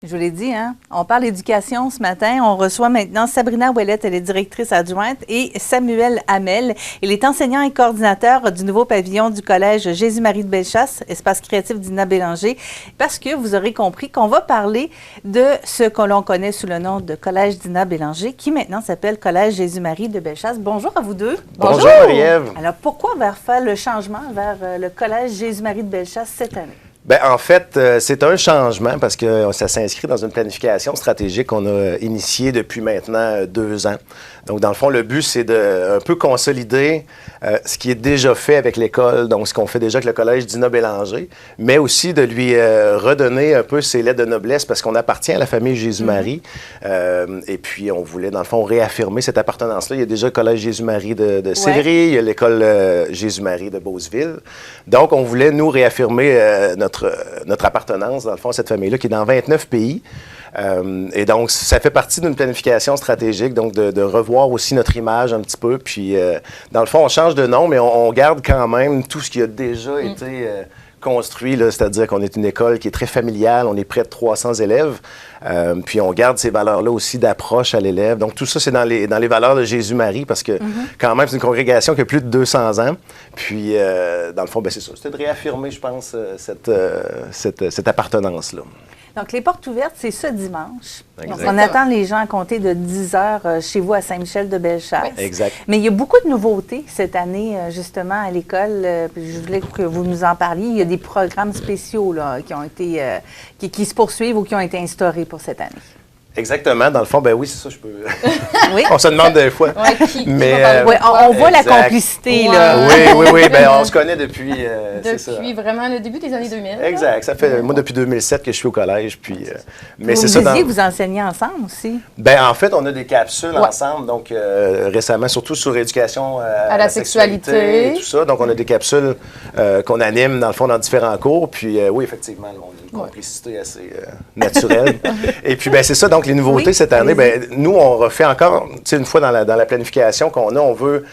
Je vous l'ai dit, hein? On parle éducation ce matin. On reçoit maintenant Sabrina Ouellette, elle est directrice adjointe, et Samuel Hamel. Il est enseignant et coordinateur du nouveau pavillon du Collège Jésus-Marie de Bellechasse, espace créatif d'Ina Bélanger, parce que vous aurez compris qu'on va parler de ce que l'on connaît sous le nom de Collège d'Ina Bélanger, qui maintenant s'appelle Collège Jésus-Marie de Bellechasse. Bonjour à vous deux. Bonjour Marie-Ève. Alors, pourquoi faire le changement vers le Collège Jésus-Marie de Bellechasse cette année? Bien, en fait, c'est un changement parce que ça s'inscrit dans une planification stratégique qu'on a initiée depuis maintenant 2 ans. Donc, dans le fond, le but, c'est de un peu consolider ce qui est déjà fait avec l'école, donc ce qu'on fait déjà avec le Collège d'Ina Bélanger, mais aussi de lui redonner un peu ses lettres de noblesse parce qu'on appartient à la famille Jésus-Marie. Et puis, on voulait, dans le fond, réaffirmer cette appartenance-là. Il y a déjà le Collège Jésus-Marie de Sillery, il y a l'école Jésus-Marie de Beauceville. Donc, on voulait, nous, réaffirmer notre appartenance, dans le fond, à cette famille-là, qui est dans 29 pays. Et donc, ça fait partie d'une planification stratégique, donc de revoir aussi notre image un petit peu. Puis, dans le fond, on change de nom, mais on garde quand même tout ce qui a déjà été construit, c'est-à-dire qu'on est une école qui est très familiale, on est près de 300 élèves, puis on garde ces valeurs-là aussi d'approche à l'élève. Donc, tout ça, c'est dans les valeurs de Jésus-Marie, parce que quand même, c'est une congrégation qui a plus de 200 ans. Puis, dans le fond, ben, c'est ça. C'était de réaffirmer, je pense, cette appartenance-là. Donc, les portes ouvertes, c'est ce dimanche. Exact. Donc, on attend les gens à compter de 10 heures chez vous à Saint-Michel-de-Bellechasse. Oui. Exact. Mais il y a beaucoup de nouveautés cette année, justement, à l'école. Je voulais que vous nous en parliez. Il y a des programmes spéciaux là, qui ont été, qui se poursuivent ou qui ont été instaurés pour cette année. Exactement. Dans le fond, ben oui, c'est ça, je peux... Oui. On se demande des fois. Ouais, Oui, on voit la complicité, là. Oui. Ben, on se connaît depuis... Depuis vraiment le début des années 2000. Exact. Ça fait, moi, depuis 2007 que je suis au collège. Puis, mais Vous c'est me ça. disiez, vous enseignez ensemble aussi. Ben, en fait, on a des capsules ensemble. Donc, récemment, surtout sur éducation à la sexualité et tout ça. Donc, on a des capsules qu'on anime, dans le fond, dans différents cours. Puis, oui, effectivement, on a une complicité assez naturelle. Et puis, ben, c'est ça. Donc, les nouveautés cette année, ben, nous, on refait encore, tu sais, une fois dans la planification qu'on a, on veut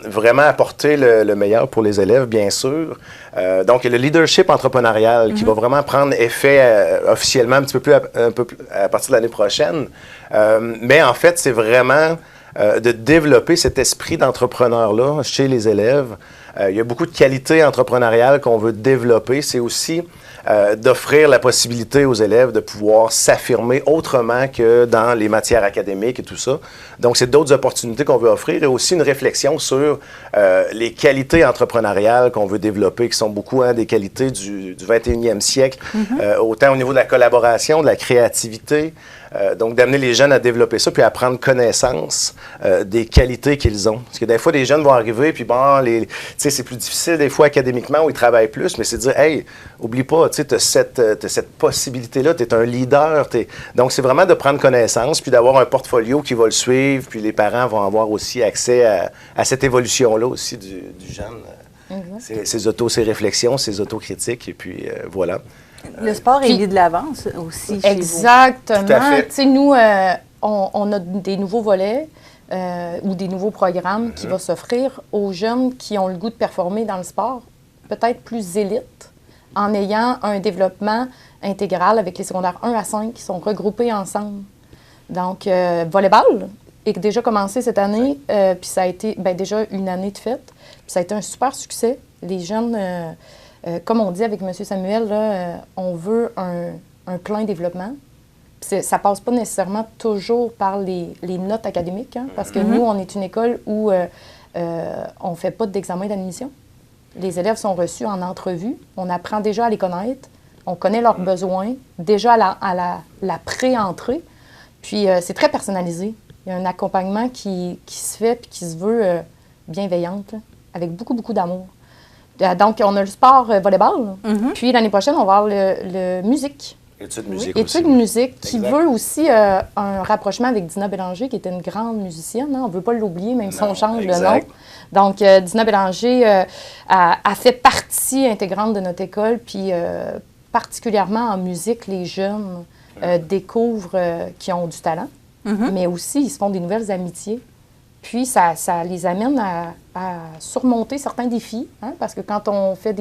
vraiment apporter le meilleur pour les élèves, bien sûr. Donc, il y a le leadership entrepreneurial qui va vraiment prendre effet officiellement un petit peu plus à partir de l'année prochaine. Mais en fait, c'est vraiment de développer cet esprit d'entrepreneur-là chez les élèves. Il y a beaucoup de qualités entrepreneuriales qu'on veut développer. C'est aussi d'offrir la possibilité aux élèves de pouvoir s'affirmer autrement que dans les matières académiques et tout ça. Donc, c'est d'autres opportunités qu'on veut offrir et aussi une réflexion sur les qualités entrepreneuriales qu'on veut développer, qui sont beaucoup des qualités du 21e siècle, autant au niveau de la collaboration, de la créativité. Donc, d'amener les jeunes à développer ça, puis à prendre connaissance des qualités qu'ils ont. Parce que des fois, les jeunes vont arriver, puis bon, tu sais, c'est plus difficile des fois académiquement, où ils travaillent plus, mais c'est de dire, hey, oublie pas, tu sais, tu as cette possibilité-là, tu es un leader. Donc, c'est vraiment de prendre connaissance, puis d'avoir un portfolio qui va le suivre, puis les parents vont avoir aussi accès à cette évolution-là aussi du jeune. Ses réflexions, ses autocritiques, et puis voilà. Le sport est mis de l'avance aussi chez Exactement. Tout à fait. Tu sais, nous, on a des nouveaux volets ou des nouveaux programmes qui vont s'offrir aux jeunes qui ont le goût de performer dans le sport, peut-être plus élite, en ayant un développement intégral avec les secondaires 1 à 5 qui sont regroupés ensemble. Donc, volleyball est déjà commencé cette année, puis ça a été déjà une année de fête, puis ça a été un super succès. Les jeunes... comme on dit avec M. Samuel, là, on veut un plein développement. Ça ne passe pas nécessairement toujours par les notes académiques, hein, parce que nous, on est une école où on ne fait pas d'examen d'admission. Les élèves sont reçus en entrevue. On apprend déjà à les connaître. On connaît leurs besoins, déjà à la pré-entrée. Puis, c'est très personnalisé. Il y a un accompagnement qui se fait et qui se veut bienveillante, là, avec beaucoup, beaucoup d'amour. Donc, on a le sport volleyball. Puis, l'année prochaine, on va avoir le musique. Études musique aussi. Études musique, qui veut aussi un rapprochement avec Dina Bélanger, qui était une grande musicienne. Hein? On ne veut pas l'oublier, même si on change le nom. Donc, Dina Bélanger a fait partie intégrante de notre école. Puis, particulièrement en musique, les jeunes découvrent qu'ils ont du talent. Mais aussi, ils se font des nouvelles amitiés. Puis, ça les amène à surmonter certains défis, hein, parce que quand on fait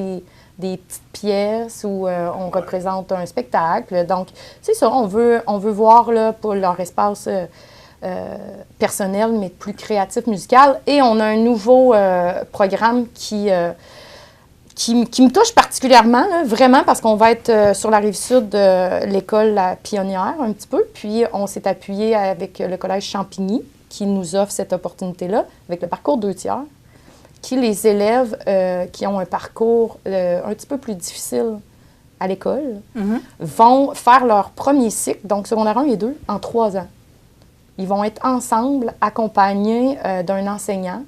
des petites pièces où on représente un spectacle. Donc, c'est ça, on veut voir là, pour leur espace personnel, mais plus créatif, musical. Et on a un nouveau programme qui me touche particulièrement, là, vraiment, parce qu'on va être sur la Rive-Sud de l'école La Pionnière un petit peu. Puis, on s'est appuyé avec le Collège Champigny, qui nous offre cette opportunité-là, avec le parcours 2/3, qui les élèves qui ont un parcours un petit peu plus difficile à l'école vont faire leur premier cycle, donc secondaire 1 et 2, en 3 ans. Ils vont être ensemble, accompagnés d'un enseignant.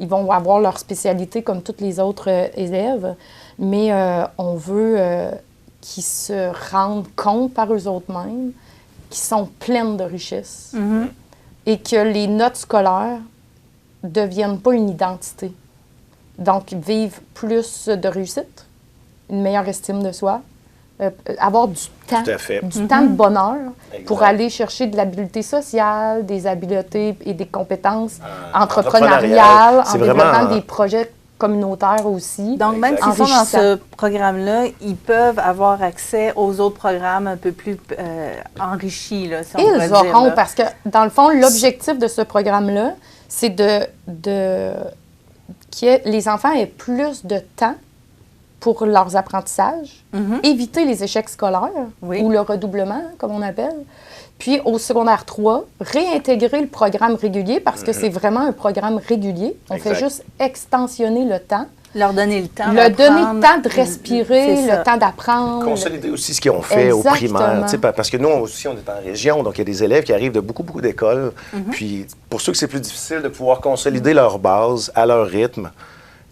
Ils vont avoir leur spécialité comme tous les autres élèves, mais on veut qu'ils se rendent compte par eux mêmes qu'ils sont pleines de richesses et que les notes scolaires ne deviennent pas une identité. Donc, vivre plus de réussite, une meilleure estime de soi, avoir du temps, temps de bonheur pour aller chercher de l'habileté sociale, des habiletés et des compétences entrepreneuriales, en développant des projets communautaires aussi. Donc, même s'ils sont dans ce programme-là, ils peuvent avoir accès aux autres programmes un peu plus enrichis, là, si on peut dire. Ils auront, parce que, dans le fond, l'objectif de ce programme-là, c'est que les enfants aient plus de temps pour leurs apprentissages, éviter les échecs scolaires ou le redoublement, comme on appelle. Puis, au secondaire 3, réintégrer le programme régulier parce que c'est vraiment un programme régulier. On fait juste extensionner le temps. Leur donner le temps donner le temps de respirer, le temps d'apprendre. Consolider aussi ce qu'ils ont fait au primaire. Parce que nous aussi, on est en région, donc il y a des élèves qui arrivent de beaucoup d'écoles. Puis, pour ceux que c'est plus difficile de pouvoir consolider leur base à leur rythme,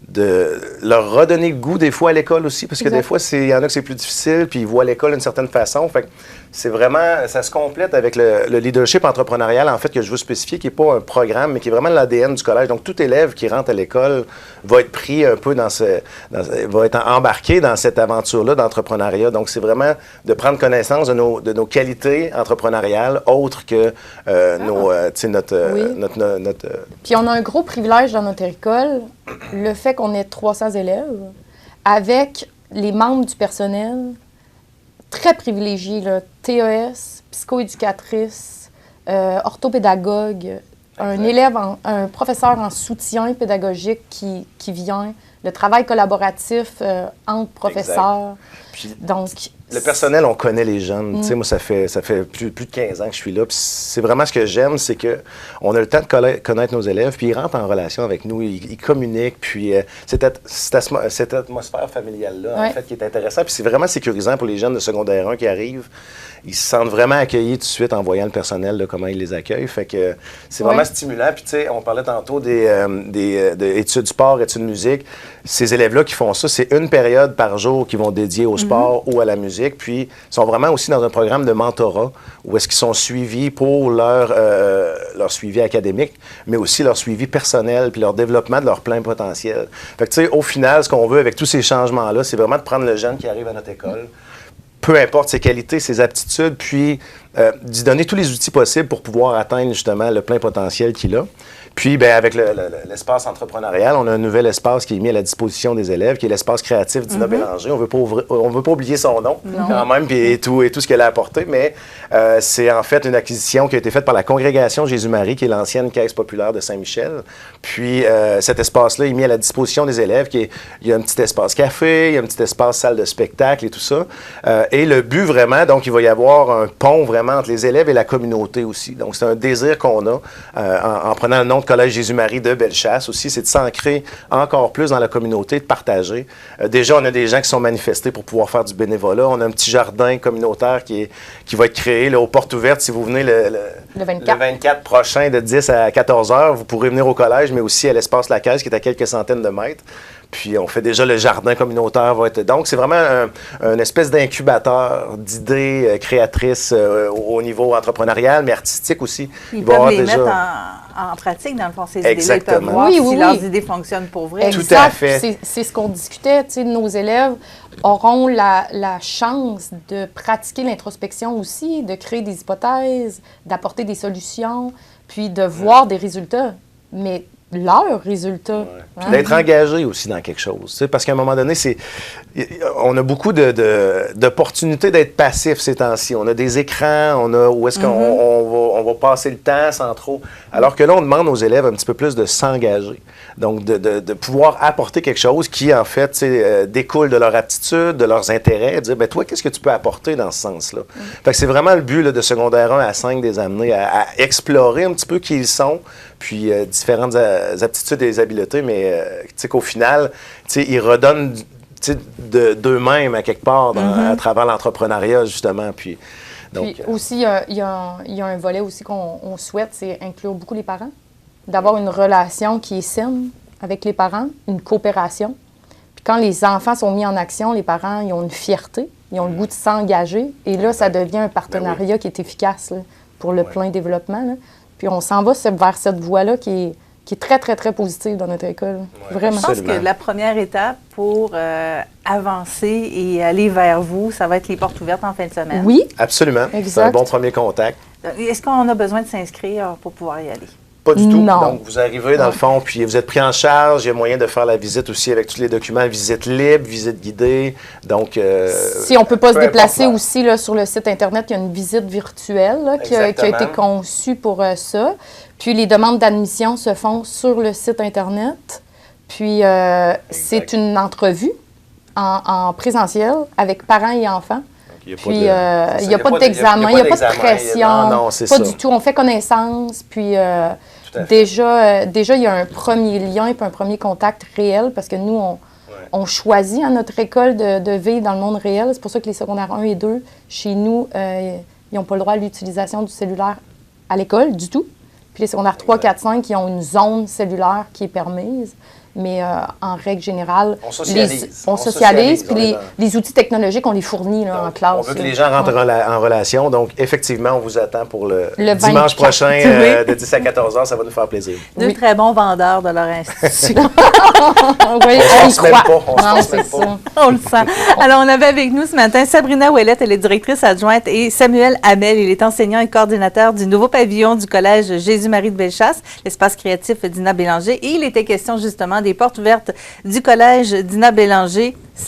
de leur redonner le goût des fois à l'école aussi, parce que des fois, il y en a que c'est plus difficile, puis ils voient l'école d'une certaine façon. Fait que c'est vraiment, ça se complète avec le leadership entrepreneurial, en fait, que je veux spécifier, qui n'est pas un programme, mais qui est vraiment l'ADN du collège. Donc, tout élève qui rentre à l'école va être pris un peu va être embarqué dans cette aventure-là d'entrepreneuriat. Donc, c'est vraiment de prendre connaissance de nos qualités entrepreneuriales autres que notre... Puis, on a un gros privilège dans notre école, le fait qu'on ait 300 élèves, avec les membres du personnel très privilégiés, là, TES, psychoéducatrice, orthopédagogue, un professeur en soutien pédagogique qui vient, le travail collaboratif entre professeurs. Puis, donc, le personnel, on connaît les jeunes. Tu sais, moi, ça fait plus de 15 ans que je suis là. Puis c'est vraiment ce que j'aime, c'est qu'on a le temps de connaître nos élèves, puis ils rentrent en relation avec nous, ils communiquent. Puis cette atmosphère familiale-là, en fait, qui est intéressante. Puis c'est vraiment sécurisant pour les jeunes de secondaire 1 qui arrivent. Ils se sentent vraiment accueillis tout de suite en voyant le personnel, là, comment ils les accueillent. Fait que c'est vraiment stimulant. Puis, tu sais, on parlait tantôt des études sport, études musique. Ces élèves-là qui font ça, c'est une période par jour qu'ils vont dédier au sport ou à la musique. Puis, ils sont vraiment aussi dans un programme de mentorat où est-ce qu'ils sont suivis pour leur suivi académique, mais aussi leur suivi personnel puis leur développement de leur plein potentiel. Fait que, tu sais, au final, ce qu'on veut avec tous ces changements-là, c'est vraiment de prendre le jeune qui arrive à notre école, peu importe ses qualités, ses aptitudes, puis d'y donner tous les outils possibles pour pouvoir atteindre justement le plein potentiel qu'il a. Puis, bien, avec l'espace entrepreneurial, on a un nouvel espace qui est mis à la disposition des élèves, qui est l'espace créatif d'Ina Bélanger. On ne veut pas oublier son nom, quand même, puis et tout ce qu'elle a apporté, mais c'est en fait une acquisition qui a été faite par la Congrégation Jésus-Marie, qui est l'ancienne Caisse populaire de Saint-Michel. Puis, cet espace-là est mis à la disposition des élèves. Il y a un petit espace café, il y a un petit espace salle de spectacle et tout ça. Et le but, vraiment, donc, il va y avoir un pont vraiment entre les élèves et la communauté aussi. Donc, c'est un désir qu'on a en prenant le nom de Collège Jésus-Marie de Bellechasse aussi, c'est de s'ancrer encore plus dans la communauté, de partager. Déjà, on a des gens qui sont manifestés pour pouvoir faire du bénévolat. On a un petit jardin communautaire qui va être créé là, aux portes ouvertes. Si vous venez le 24 prochain de 10 à 14 heures, vous pourrez venir au collège, mais aussi à l'espace La Caisse qui est à quelques centaines de mètres. Puis on fait déjà le jardin communautaire. Donc, c'est vraiment une espèce d'incubateur d'idées créatrices au niveau entrepreneurial, mais artistique aussi. Ils peuvent les mettre en pratique, dans le fond, ces idées-là. Ils peuvent voir si leurs idées fonctionnent pour vrai. Exact. Tout à fait. C'est ce qu'on discutait. Tu sais, nos élèves auront la chance de pratiquer l'introspection aussi, de créer des hypothèses, d'apporter des solutions, puis de voir des résultats. Mais leurs résultats. Ouais. Puis d'être engagé aussi dans quelque chose. Parce qu'à un moment donné, on a beaucoup d'opportunités d'être passif ces temps-ci. On a des écrans, où est-ce qu'on va passer le temps sans trop. Alors que là, on demande aux élèves un petit peu plus de s'engager. Donc, de pouvoir apporter quelque chose qui, en fait, découle de leur aptitude, de leurs intérêts, de dire, ben toi, qu'est-ce que tu peux apporter dans ce sens-là? Fait que c'est vraiment le but là, de secondaire 1 à 5, des amener à explorer un petit peu qui ils sont, puis différentes aptitudes et habiletés, mais qu'au final, ils redonnent d'eux-mêmes à quelque part à travers l'entrepreneuriat, justement. Puis aussi, il y a un volet aussi qu'on souhaite, c'est inclure beaucoup les parents, d'avoir une relation qui est saine avec les parents, une coopération. Puis quand les enfants sont mis en action, les parents, ils ont une fierté, ils ont le goût de s'engager, et là, ça devient un partenariat qui est efficace là, pour le plein développement. Là. Puis on s'en va vers cette voie-là qui est très, très, très positive dans notre école. Ouais, vraiment. Je pense que la première étape pour avancer et aller vers vous, ça va être les portes ouvertes en fin de semaine. Oui. Absolument. C'est un bon premier contact. Est-ce qu'on a besoin de s'inscrire pour pouvoir y aller? Pas du tout. Non. Donc, vous arrivez dans le fond, puis vous êtes pris en charge. Il y a moyen de faire la visite aussi avec tous les documents, visite libre, visite guidée. Donc, si on ne peut pas se déplacer aussi là, sur le site Internet, il y a une visite virtuelle là, qui a été conçue pour ça. Puis, les demandes d'admission se font sur le site Internet. Puis, c'est une entrevue en présentiel avec parents et enfants. Puis, il n'y a pas d'examen, il n'y a pas de pression. Non, pas du tout. On fait connaissance. Puis, déjà, il y a un premier lien et un premier contact réel parce que nous, on choisit à notre école de vivre dans le monde réel. C'est pour ça que les secondaires 1 et 2, chez nous, ils n'ont pas le droit à l'utilisation du cellulaire à l'école du tout. Puis les secondaires 3, 4, 5, ils ont une zone cellulaire qui est permise. Mais en règle générale, on socialise. Puis les outils technologiques, on les fournit là, en classe. On veut que les gens rentrent en relation. Donc, effectivement, on vous attend pour le dimanche prochain de 10 à 14 heures. Ça va nous faire plaisir. Deux très bons vendeurs de leur institution. Oui, on se met pas. On le sent. Alors, on avait avec nous ce matin Sabrina Ouellette, elle est directrice adjointe, et Samuel Hamel, il est enseignant et coordinateur du nouveau pavillon du Collège Jésus-Marie de Bellechasse, l'espace créatif Dina Bélanger. Et il était question justement des portes ouvertes du Collège Dina Bélanger /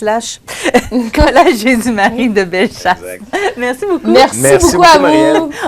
Collège Jésus-Marie de Bellechasse. Merci beaucoup. Merci beaucoup à vous.